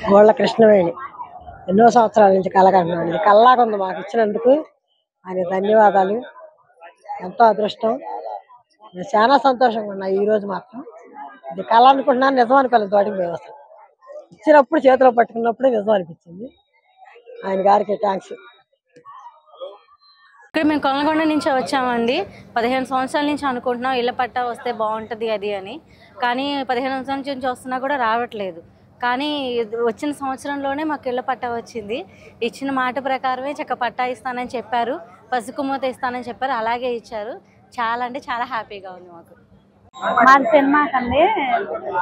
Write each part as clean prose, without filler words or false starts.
గోళ్ళ కృష్ణవేణి ఎన్నో సంవత్సరాల నుంచి కలగంటున్నాడు. ఇది కల్లాగుంది మాకు ఇచ్చినందుకు ఆయన ధన్యవాదాలు. ఎంతో అదృష్టం. నేను చాలా సంతోషంగా ఉన్నా ఈ రోజు మాత్రం. ఇది కళ అనుకుంటున్నాను, నిజం అనుకోలేదు. తోటికి పోయి వస్తాను ఇచ్చినప్పుడు చేతిలో పట్టుకున్నప్పుడే నిజం అనిపించింది. ఆయన గారికి థ్యాంక్స్. ఇక్కడ మేము కొనలగొండ నుంచి వచ్చామండి. 15 సంవత్సరాల నుంచి అనుకుంటున్నాం ఇళ్ళ పట్టా వస్తే బాగుంటుంది అది అని. కానీ 15 సంవత్సరాల నుంచి వస్తున్నా కూడా రావట్లేదు. కానీ వచ్చిన సంవత్సరంలోనే మాకు ఇళ్ళ పట్టా వచ్చింది. ఇచ్చిన మాట ప్రకారమే చక్క పట్టా ఇస్తానని చెప్పారు, పసుకుమూత ఇస్తానని చెప్పారు, అలాగే ఇచ్చారు. చాలా అంటే చాలా హ్యాపీగా ఉంది మాకు. మాది పెన్మాక్ అండి.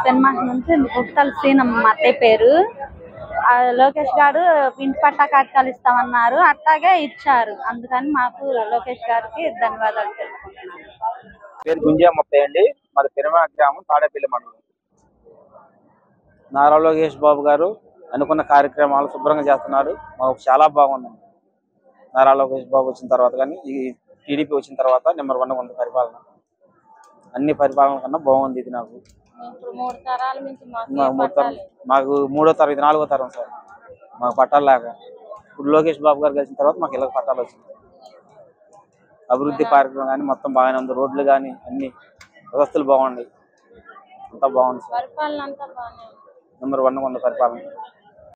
పెన్మాక్ నుంచి గుప్తల శ్రీనమ్మ మా అత్తయ్య పేరు. లోకేష్ గారు ఇంటి పట్టా కాటకాలు ఇస్తామన్నారు, అట్టాగే ఇచ్చారు. అందుకని మాకు లోకేష్ గారికి ధన్యవాదాలు తెలుపుకుంటున్నాను. పేరు గుంజమ్మప్పయ్య అండి. మాది పెన్మాక్ గ్రామం, తాడేపల్లి మండలం. నారా లోకేష్ బాబు గారు అనుకున్న కార్యక్రమాలు శుభ్రంగా చేస్తున్నారు. మాకు చాలా బాగుందండి. నారా లోకేష్ బాబు వచ్చిన తర్వాత కానీ ఈ టీడీపీ వచ్చిన తర్వాత నెంబర్ 1 ఉంది పరిపాలన. అన్ని పరిపాలన కన్నా బాగుంది ఇది. నాకు మాకు 3వ తరం, ఇది 4వ తరం సార్. మాకు పట్టాలు లేక ఇప్పుడు లోకేష్ బాబు గారు కలిసిన తర్వాత మాకు ఇలా పట్టాలు వచ్చింది. అభివృద్ధి కార్యక్రమం కానీ మొత్తం బాగానే ఉంది. రోడ్లు కానీ అన్ని వ్యవస్థలు బాగున్నాయి. అంతా బాగుంది సార్. నెంబర్ 1 ఉంది పరిపాలన.